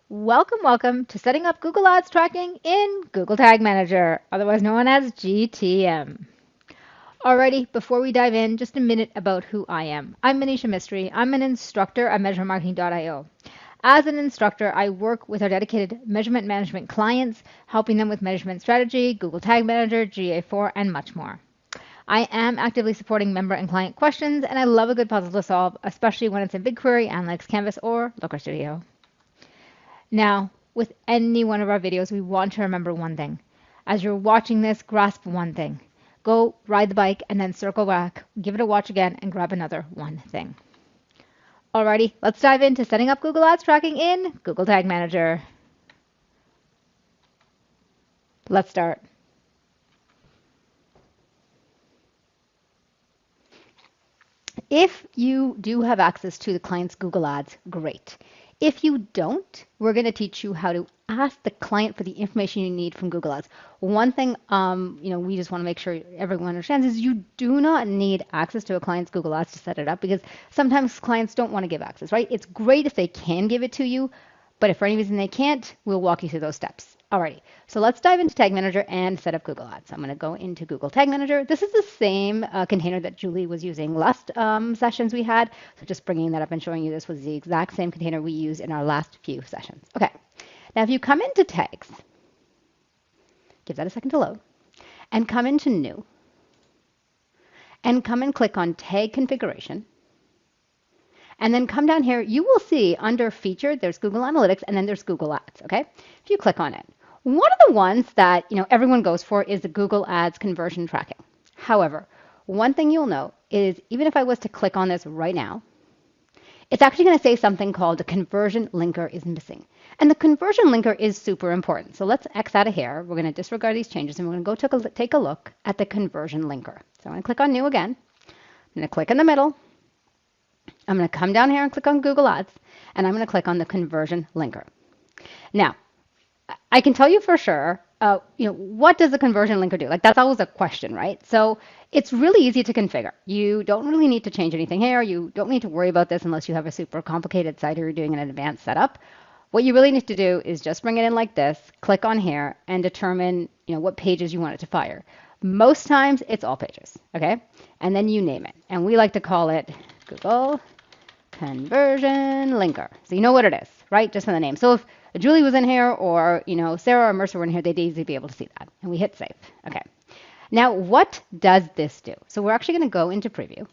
Welcome to setting up Google Ads tracking in Google Tag Manager, otherwise known as GTM. Alrighty, before we dive in, just a minute about who I am. I'm Manisha Mistry. I'm an instructor at measuremarketing.io. As an instructor, I work with our dedicated measurement management clients, helping them with measurement strategy, Google Tag Manager, GA4, and much more. I am actively supporting member and client questions, and I love a good puzzle to solve, especially when it's in BigQuery, Analytics Canvas, or Looker Studio. Now, with any one of our videos, we want to remember one thing. As you're watching this, grasp one thing. Go ride the bike and then circle back, give it a watch again, and grab another one thing. Alrighty, let's dive into setting up Google Ads tracking in Google Tag Manager. Let's start. If you do have access to the client's Google Ads, great. If you don't, we're going to teach you how to ask the client for the information you need from Google Ads. One thing, we just want to make sure everyone understands is you do not need access to a client's Google Ads to set it up because sometimes clients don't want to give access, right? It's great if they can give it to you, but if for any reason they can't, we'll walk you through those steps. Alrighty, so let's dive into Tag Manager and set up Google Ads. I'm going to go into Google Tag Manager. This is the same container that Julie was using last sessions we had. So just bringing that up and showing you this was the exact same container we used in our last few sessions. Okay, now if you come into tags, give that a second to load, and come into New, and come and click on Tag Configuration, and then come down here, you will see under Featured, there's Google Analytics, and then there's Google Ads, okay? If you click on it, one of the ones that everyone goes for is the Google Ads conversion tracking. However, one thing you'll know is even if I was to click on this right now, it's actually going to say something called the conversion linker is missing. And the conversion linker is super important. So let's X out of here. We're going to disregard these changes and we're going to go take a look at the conversion linker. So I'm going to click on New again. I'm going to click in the middle. I'm going to come down here and click on Google Ads, and I'm going to click on the conversion linker. Now, I can tell you for sure, what does the conversion linker do? Like that's always a question, right? So it's really easy to configure. You don't really need to change anything here. You don't need to worry about this unless you have a super complicated site or you're doing an advanced setup. What you really need to do is just bring it in like this, click on here, and determine what pages you want it to fire. Most times it's all pages, okay? And then you name it. And we like to call it Google Conversion Linker. So you know what it is, right? Just in the name. So if Julie was in here or, Sarah or Mercer were in here, they'd easily be able to see that. And we hit save. Okay. Now, what does this do? So we're actually going to go into preview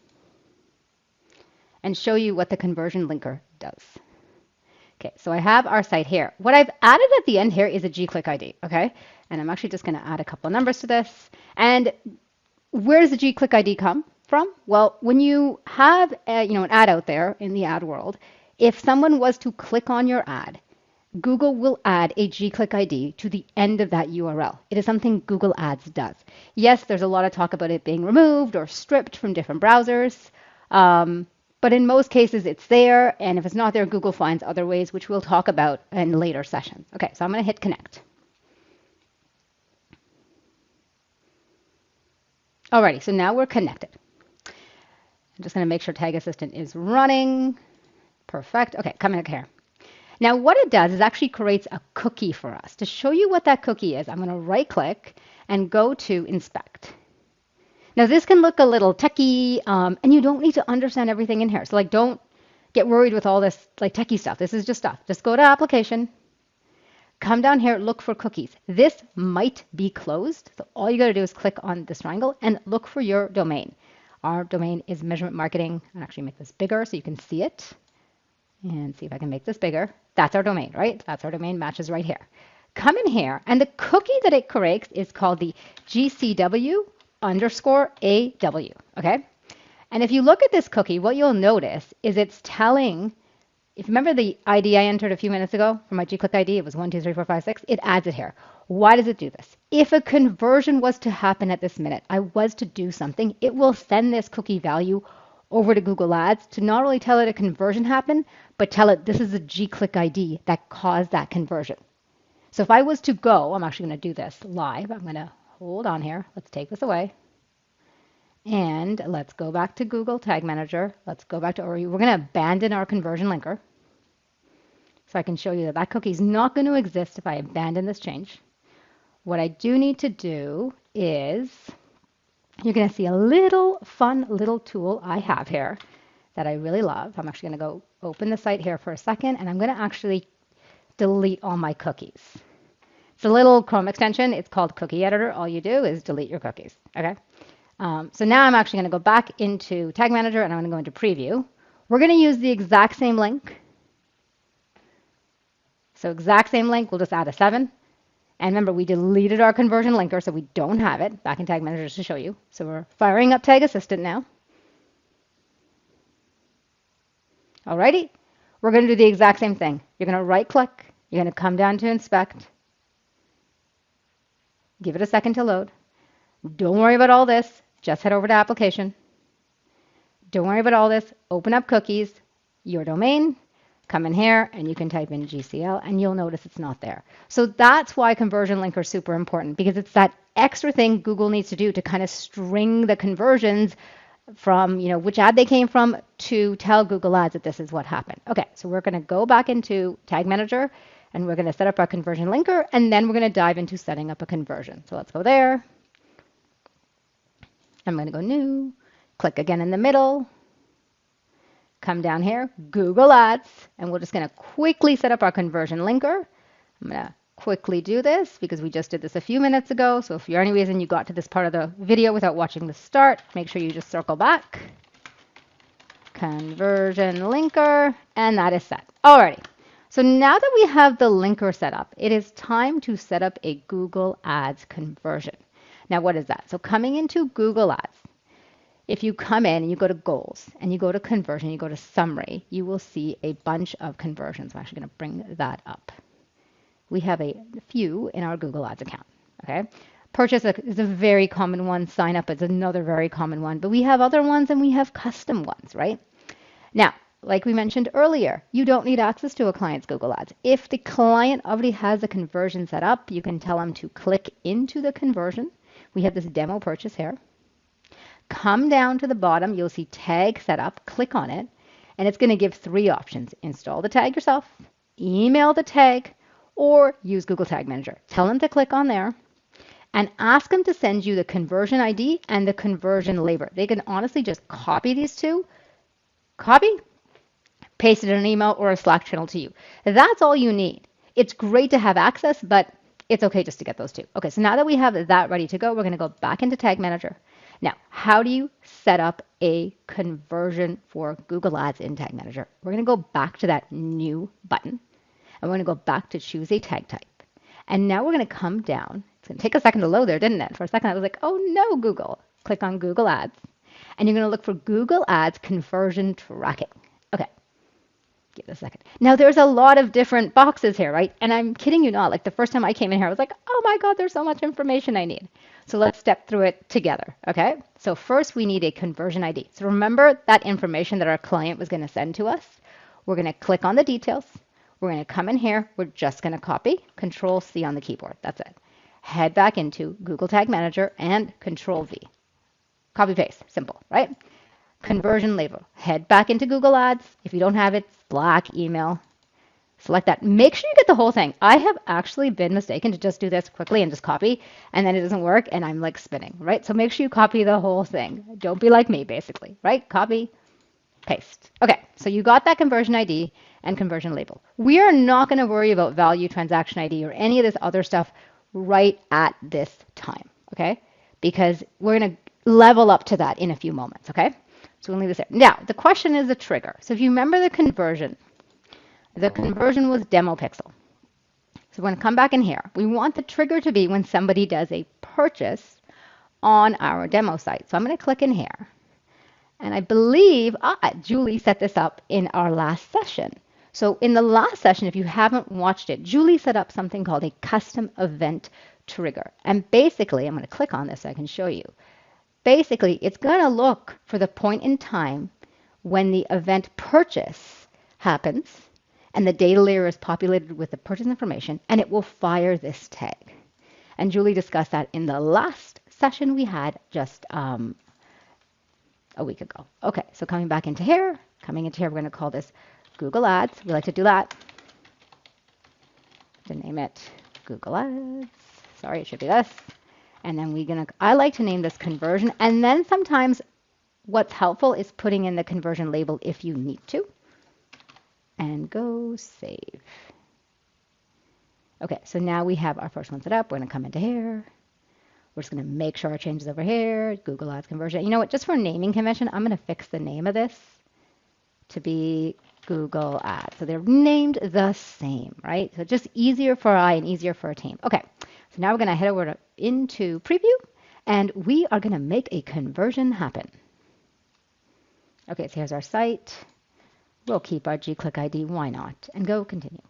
and show you what the conversion linker does. Okay, so I have our site here. What I've added at the end here is a GCLID, okay? And I'm actually just going to add a couple numbers to this. And where does the GCLID come from? Well, when you have an ad out there in the ad world, if someone was to click on your ad, Google will add a GCLID to the end of that URL. It is something Google Ads does. Yes, there's a lot of talk about it being removed or stripped from different browsers. But in most cases, it's there. And if it's not there, Google finds other ways, which we'll talk about in later sessions. Okay, so I'm going to hit connect. Alrighty, so now we're connected. I'm just going to make sure Tag Assistant is running. Perfect. Okay, come in here. Now what it does is actually creates a cookie for us. To show you what that cookie is, I'm going to right click and go to inspect. Now this can look a little techie and you don't need to understand everything in here. So don't get worried with all this techie stuff. This is just stuff. Just go to application, come down here, look for cookies. This might be closed. So all you got to do is click on this triangle and look for your domain. Our domain is measurement marketing. I'll actually make this bigger so you can see it. And see if I can make this bigger. That's our domain, right? That's our domain, matches right here. Come in here, and the cookie that it creates is called the GCW_AW, okay? And if you look at this cookie, what you'll notice is it's telling, if you remember the ID I entered a few minutes ago for my GCLID, it was 1, 2, 3, 4, 5, 6, it adds it here. Why does it do this? If a conversion was to happen at this minute, I was to do something, it will send this cookie value over to Google Ads to not only tell it a conversion happened, but tell it this is a GCLID that caused that conversion. So if I was to go, I'm actually going to do this live. I'm going to hold on here. Let's take this away. And let's go back to Google Tag Manager. Let's go back to, or we're going to abandon our conversion linker. So I can show you that that cookie is not going to exist if I abandon this change. What I do need to do is, you're going to see a little fun little tool I have here that I really love. I'm actually going to go open the site here for a second, and I'm going to actually delete all my cookies. It's a little Chrome extension. It's called Cookie Editor. All you do is delete your cookies. Okay. So now I'm actually going to go back into Tag Manager, and I'm going to go into Preview. We're going to use the exact same link. So exact same link. We'll just add a 7. And remember, we deleted our conversion linker, so we don't have it back in Tag Manager just to show you. So we're firing up Tag Assistant now. Alrighty. We're going to do the exact same thing. You're going to right click. You're going to come down to Inspect. Give it a second to load. Don't worry about all this. Just head over to Application. Don't worry about all this. Open up Cookies, your domain, come in here, and you can type in GCL, and you'll notice it's not there. So that's why conversion linker is super important, because it's that extra thing Google needs to do to kind of string the conversions from, which ad they came from to tell Google Ads that this is what happened. Okay, so we're going to go back into Tag Manager, and we're going to set up our conversion linker, and then we're going to dive into setting up a conversion. So let's go there. I'm going to go New, click again in the middle, come down here, Google Ads, and we're just going to quickly set up our conversion linker. I'm going to quickly do this because we just did this a few minutes ago. So if for any reason you got to this part of the video without watching the start, make sure you just circle back. Conversion linker, and that is set. Alrighty. So now that we have the linker set up, it is time to set up a Google Ads conversion. Now, what is that? So coming into Google Ads, if you come in and you go to Goals and you go to Conversion, you go to Summary, you will see a bunch of conversions. I'm actually going to bring that up. We have a few in our Google Ads account. Okay, Purchase is a very common one. Sign up is another very common one. But we have other ones and we have custom ones, right? Now, like we mentioned earlier, you don't need access to a client's Google Ads. If the client already has a conversion set up, you can tell them to click into the conversion. We have this demo purchase here. Come down to the bottom, you'll see tag setup, click on it, and it's going to give 3 options. Install the tag yourself, email the tag, or use Google Tag Manager. Tell them to click on there and ask them to send you the conversion ID and the conversion label. They can honestly just copy these 2, copy, paste it in an email or a Slack channel to you. That's all you need. It's great to have access, but it's okay just to get those 2. Okay, so now that we have that ready to go, we're going to go back into Tag Manager. Now, how do you set up a conversion for Google Ads in Tag Manager? We're going to go back to that New button, and we're going to go back to Choose a Tag Type. And now we're going to come down. It's going to take a second to load there, didn't it? For a second, I was like, oh no, Google. Click on Google Ads, and you're going to look for Google Ads Conversion Tracking. Okay. Give it a second. Now, there's a lot of different boxes here, right? And I'm kidding you not. Like the first time I came in here, I was like, oh my God, there's so much information I need. So let's step through it together, okay? So first, we need a conversion ID. So remember that information that our client was going to send to us? We're going to click on the details. We're going to come in here. We're just going to copy, Control-C on the keyboard. That's it. Head back into Google Tag Manager and Control-V. Copy-paste. Simple, right? Conversion label. Head back into Google Ads. If you don't have it, Slack, email, select that. Make sure you get the whole thing. I have actually been mistaken to just do this quickly and just copy, and then it doesn't work, and I'm like spinning, right? So make sure you copy the whole thing. Don't be like me, basically, right? Copy, paste. Okay, so you got that conversion ID and conversion label. We are not going to worry about value, transaction ID, or any of this other stuff right at this time, okay? Because we're going to level up to that in a few moments, okay? So we'll leave this there. Now, the question is the trigger. So if you remember the conversion was demo pixel. So we're going to come back in here. We want the trigger to be when somebody does a purchase on our demo site. So I'm going to click in here. And I believe Julie set this up in our last session. So in the last session, if you haven't watched it, Julie set up something called a custom event trigger. And basically, I'm going to click on this so I can show you. Basically, it's going to look for the point in time when the event purchase happens and the data layer is populated with the purchase information, and it will fire this tag. And Julie discussed that in the last session we had just a week ago. Okay, so coming into here, we're going to call this Google Ads. We like to do that. to name it Google Ads. Sorry, it should be this. And then I like to name this conversion. And then sometimes what's helpful is putting in the conversion label if you need to. And go save. Okay, so now we have our first one set up. We're going to come into here. We're just going to make sure our change is over here. Google Ads conversion. You know what? Just for naming convention, I'm going to fix the name of this to be Google Ads. So they're named the same, right? So just easier for I and easier for a team. Okay, so now we're going to head over into preview, and we are going to make a conversion happen. Okay, so here's our site. We'll keep our GCLID, why not? And go continue.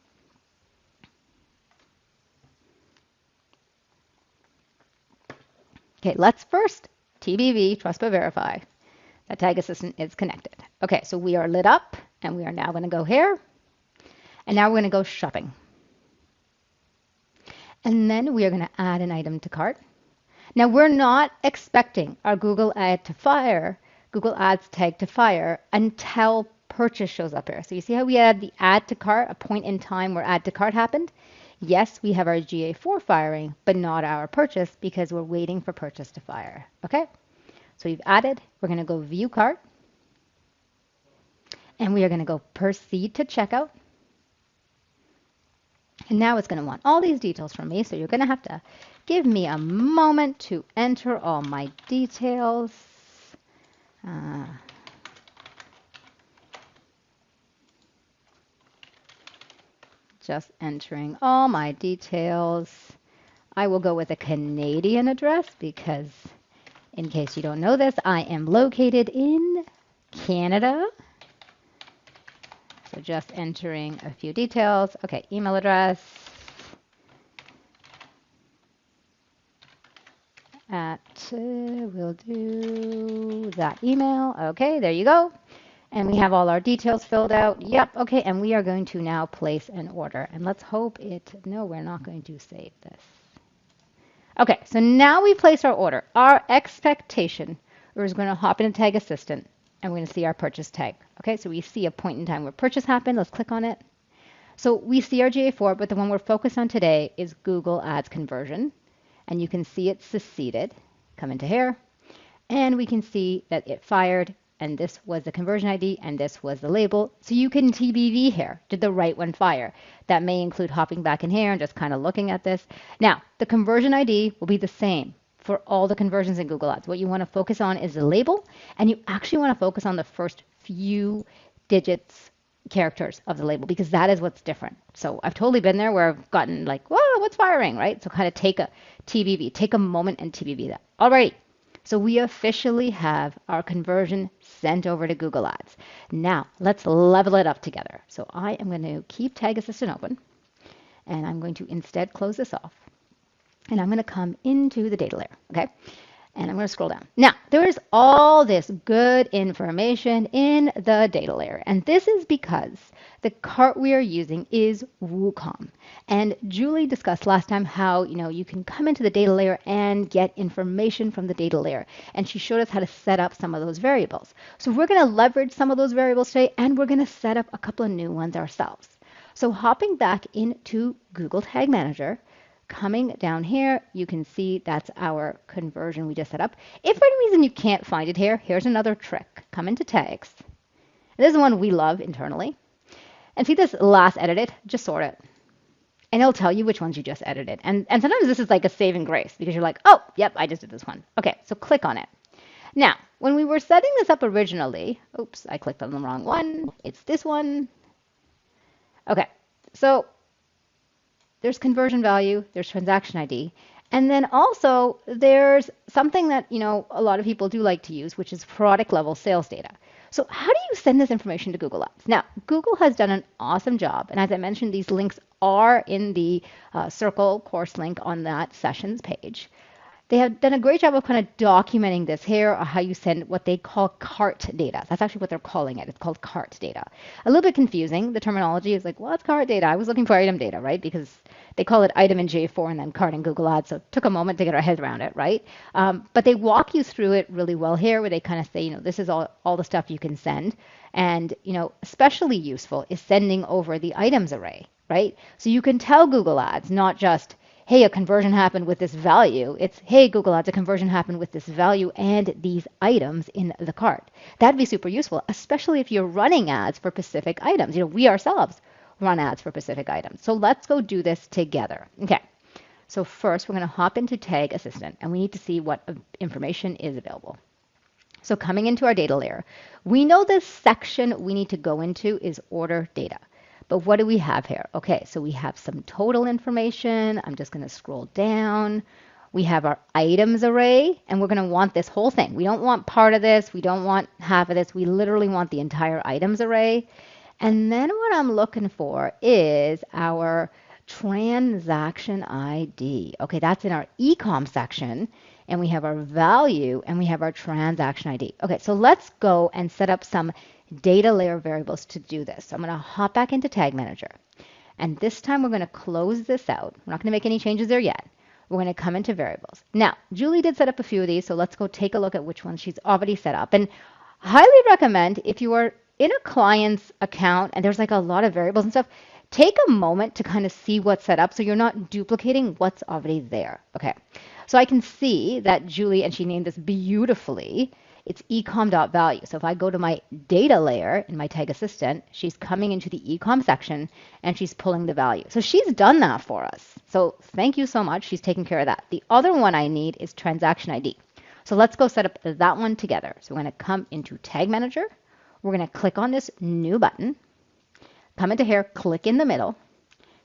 Okay, let's first TBV, trust but verify. That tag assistant is connected. Okay, so we are lit up, and we are now going to go here. And now we're going to go shopping. And then we are going to add an item to cart. Now we're not expecting our Google Ads tag to fire until purchase shows up here. So you see how we add the add to cart, a point in time where add to cart happened? Yes, we have our GA4 firing, but not our purchase because we're waiting for purchase to fire. Okay, so we've added. We're going to go view cart. And we are going to go proceed to checkout. And now it's going to want all these details from me. So you're going to have to give me a moment to enter all my details. Just entering all my details. I will go with a Canadian address because, in case you don't know this, I am located in Canada. So just entering a few details. Okay, email address. We'll do that email. Okay, there you go. And we have all our details filled out. Yep, okay, and we are going to now place an order. And let's hope no, we're not going to save this. Okay, so now we place our order. Our expectation is going to hop into Tag Assistant, and we're going to see our purchase tag. Okay, so we see a point in time where purchase happened. Let's click on it. So we see our GA4, but the one we're focused on today is Google Ads conversion. And you can see it succeeded. Come into here, and we can see that it fired, and this was the conversion ID, and this was the label. So you can TBV here. Did the right one fire? That may include hopping back in here and just kind of looking at this. Now, the conversion ID will be the same for all the conversions in Google Ads. What you want to focus on is the label, and you actually want to focus on the first few characters of the label, because that is what's different. So I've totally been there where I've gotten like, whoa, what's firing, right? So kind of take a TBV, take a moment and TBV that. Alrighty, so we officially have our conversion sent over to Google Ads. Now let's level it up together. So I am going to keep Tag Assistant open, and I'm going to instead close this off. And I'm going to come into the data layer, okay? And I'm going to scroll down. Now, there is all this good information in the data layer. And this is because the cart we are using is WooCom. And Julie discussed last time how, you can come into the data layer and get information from the data layer. And she showed us how to set up some of those variables. So we're going to leverage some of those variables today, and we're going to set up a couple of new ones ourselves. So hopping back into Google Tag Manager, coming down here, you can see that's our conversion we just set up. If for any reason you can't find it here, here's another trick. Come into tags. This is the one we love internally. And see this last edited, just sort it. And it'll tell you which ones you just edited. And sometimes this is like a saving grace because you're like, oh, yep, I just did this one. Okay, so click on it. Now, when we were setting this up originally, oops, I clicked on the wrong one. It's this one. Okay, so there's conversion value, there's transaction ID, and then also there's something that, a lot of people do like to use, which is product level sales data. So how do you send this information to Google Ads? Now, Google has done an awesome job. And as I mentioned, these links are in the Circle course link on that sessions page. They have done a great job of kind of documenting this here, or how you send what they call cart data. That's actually what they're calling it. It's called cart data. A little bit confusing. The terminology is like, what's cart data? I was looking for item data, right? Because they call it item in J4 and then cart in Google Ads. So it took a moment to get our heads around it, right? But they walk you through it really well here, where they kind of say, this is all the stuff you can send. And, especially useful is sending over the items array, right? So you can tell Google Ads, not just, hey, a conversion happened with this value. It's, hey, Google Ads, a conversion happened with this value and these items in the cart. That'd be super useful, especially if you're running ads for specific items. We ourselves run ads for specific items. So let's go do this together. Okay. So first, we're going to hop into Tag Assistant, and we need to see what information is available. So coming into our data layer, we know the section we need to go into is order data. But what do we have here? Okay, so we have some total information. I'm just going to scroll down. We have our items array, and we're going to want this whole thing. We don't want part of this. We don't want half of this. We literally want the entire items array. And then what I'm looking for is our transaction ID. Okay, that's in our ecom section, and we have our value and we have our transaction ID. Okay, so let's go and set up some data layer variables to do this. So I'm going to hop back into Tag Manager, and this time we're going to close this out. We're not going to make any changes there yet. We're going to come into variables. Now, Julie did set up a few of these, so let's go take a look at which ones she's already set up. And highly recommend, if you are in a client's account and there's like a lot of variables and stuff, take a moment to kind of see what's set up so you're not duplicating what's already there. Okay, so I can see that Julie, and she named this beautifully, it's ecom.value. So if I go to my data layer in my Tag Assistant, she's coming into the ecom section and she's pulling the value. So she's done that for us. So thank you so much. She's taking care of that. The other one I need is transaction ID. So let's go set up that one together. So we're going to come into Tag Manager. We're going to click on this new button. Come into here, click in the middle.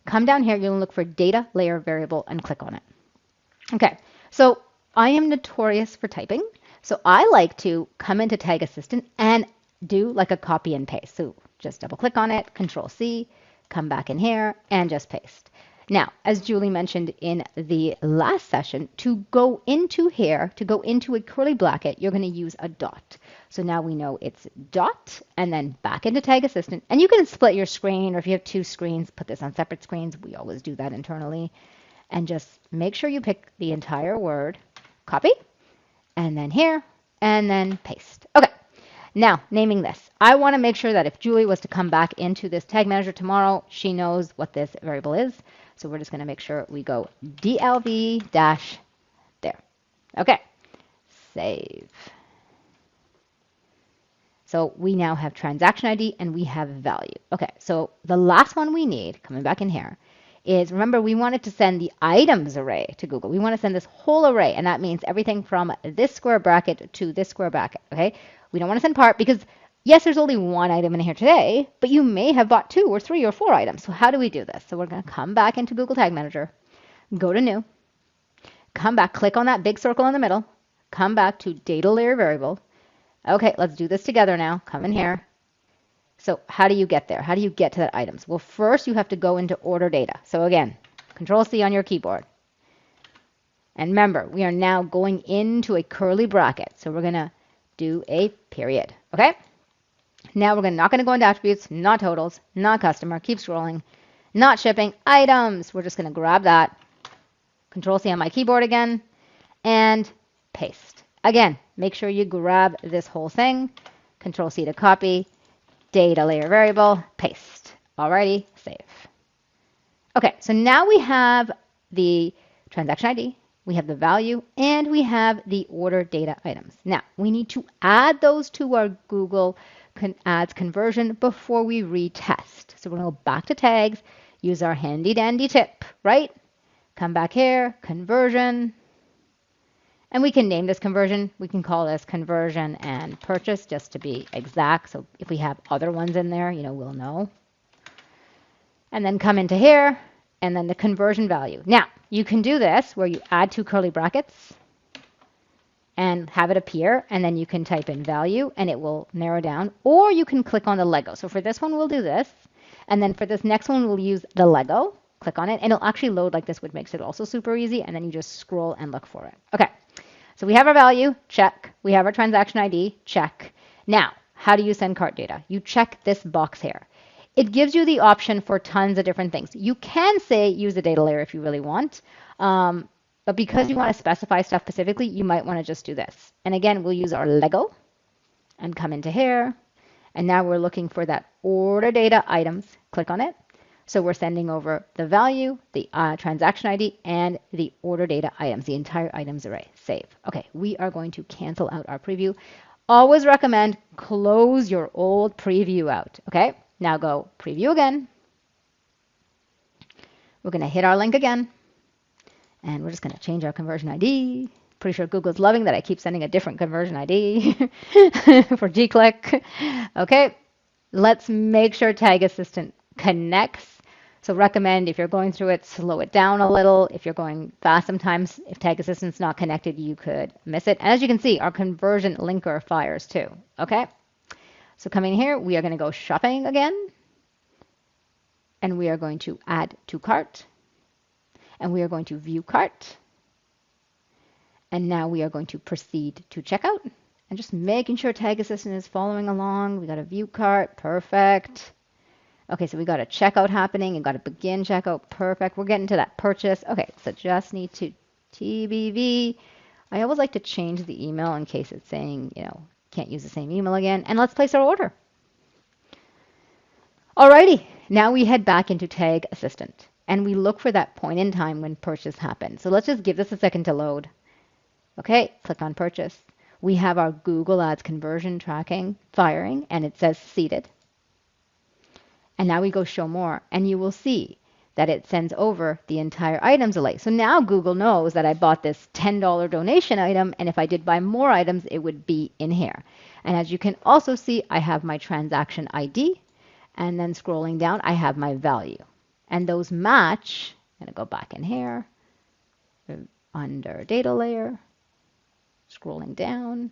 Come down here, you'll look for data layer variable and click on it. Okay, so I am notorious for typing. So I like to come into Tag Assistant and do like a copy and paste. So just double click on it, Control C, come back in here and just paste. Now, as Julie mentioned in the last session, to go into here, to go into a curly bracket, you're going to use a dot. So now we know it's dot and then back into Tag Assistant. And you can split your screen, or if you have two screens, put this on separate screens. We always do that internally. And just make sure you pick the entire word, copy, and then here, and then paste. Okay, now naming this. I want to make sure that if Julie was to come back into this Tag Manager tomorrow, she knows what this variable is. So we're just going to make sure we go DLV dash there. Okay, save. So we now have transaction ID and we have value. Okay, so the last one we need, coming back in here, is, remember, we wanted to send the items array to Google. We want to send this whole array, and that means everything from this square bracket to this square bracket, okay? We don't want to send part because, yes, there's only one item in here today, but you may have bought 2 or 3 or 4 items. So how do we do this? So we're going to come back into Google Tag Manager, go to New, come back, click on that big circle in the middle, come back to Data Layer Variable. Okay, let's do this together now. Come in here. So how do you get there? How do you get to that items? Well, first you have to go into order data. So again, Control C on your keyboard. And remember, we are now going into a curly bracket. So we're going to do a period. Okay? Now we're not going to go into attributes, not totals, not customer. Keep scrolling. Not shipping, items. We're just going to grab that. Control C on my keyboard again. And paste. Again, make sure you grab this whole thing. Control C to copy. Data layer variable, paste. Alrighty, save. Okay, so now we have the transaction ID, we have the value, and we have the order data items. Now, we need to add those to our Google Ads conversion before we retest. So we're going to go back to tags, use our handy dandy tip, right? Come back here, conversion. And we can name this conversion. We can call this conversion and purchase just to be exact. So if we have other ones in there, we'll know. And then come into here and then the conversion value. Now, you can do this where you add 2 curly brackets and have it appear. And then you can type in value and it will narrow down. Or you can click on the Lego. So for this one, we'll do this. And then for this next one, we'll use the Lego. Click on it and it'll actually load like this, which makes it also super easy. And then you just scroll and look for it. Okay. So we have our value, check. We have our transaction ID, check. Now, how do you send cart data? You check this box here. It gives you the option for tons of different things. You can say use a data layer if you really want, but because you want to specify stuff specifically, you might want to just do this. And again, we'll use our Lego and come into here And now we're looking for that order data items. Click on it. So we're sending over the value, the transaction ID, and the order data items, the entire items array. Save. Okay, we are going to cancel out our preview. Always recommend close your old preview out. Okay, now go preview again. We're going to hit our link again. And we're just going to change our conversion ID. Pretty sure Google's loving that I keep sending a different conversion ID for GCLID. Okay, let's make sure Tag Assistant connects. So recommend if you're going through it, slow it down a little. If you're going fast, sometimes if Tag Assistant's not connected, you could miss it. And as you can see, our conversion linker fires too. Okay, so coming here, we are going to go shopping again. And we are going to add to cart. And we are going to view cart. And now we are going to proceed to checkout. And just making sure Tag Assistant is following along. We got a view cart. Perfect. Okay, so we got a checkout happening and got a begin checkout. Perfect. We're getting to that purchase. Okay, so just need to TBV. I always like to change the email in case it's saying, can't use the same email again. And let's place our order. Alrighty, now we head back into Tag Assistant. And we look for that point in time when purchase happened. So let's just give this a second to load. Okay, click on purchase. We have our Google Ads conversion tracking firing, and it says seated. And now we go show more, and you will see that it sends over the entire items array. So now Google knows that I bought this $10 donation item, and if I did buy more items, it would be in here. And as you can also see, I have my transaction ID, and then scrolling down, I have my value. And those match. I'm going to go back in here, under data layer, scrolling down,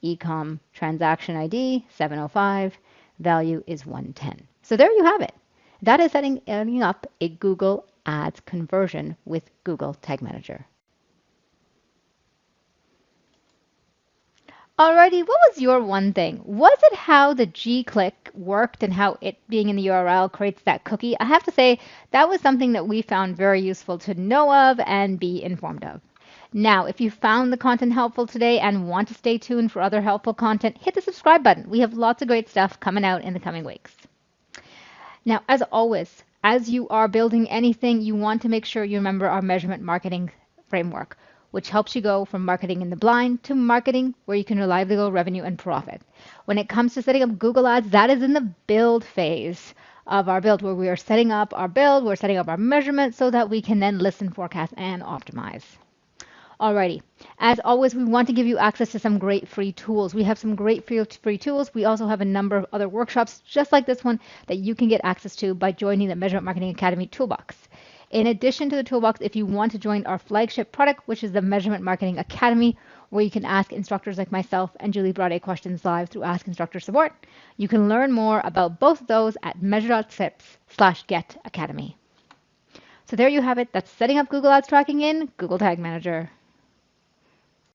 ecom transaction ID 705, value is 110. So there you have it. That is setting up a Google Ads conversion with Google Tag Manager. Alrighty, what was your one thing? Was it how the GCLID worked and how it being in the URL creates that cookie? I have to say that was something that we found very useful to know of and be informed of. Now, if you found the content helpful today and want to stay tuned for other helpful content, hit the subscribe button. We have lots of great stuff coming out in the coming weeks. Now, as always, as you are building anything, you want to make sure you remember our measurement marketing framework, which helps you go from marketing in the blind to marketing where you can reliably grow revenue and profit. When it comes to setting up Google Ads, that is in the build phase of our build, where we are setting up our build, we're setting up our measurement so that we can then listen, forecast, and optimize. Alrighty, as always, we want to give you access to some great free tools. We have some great free tools. We also have a number of other workshops just like this one that you can get access to by joining the Measurement Marketing Academy Toolbox. In addition to the toolbox, if you want to join our flagship product, which is the Measurement Marketing Academy, where you can ask instructors like myself and Julie Brade questions live through Ask Instructor Support, you can learn more about both of those at measure.tips/getacademy. So there you have it. That's setting up Google Ads tracking in Google Tag Manager.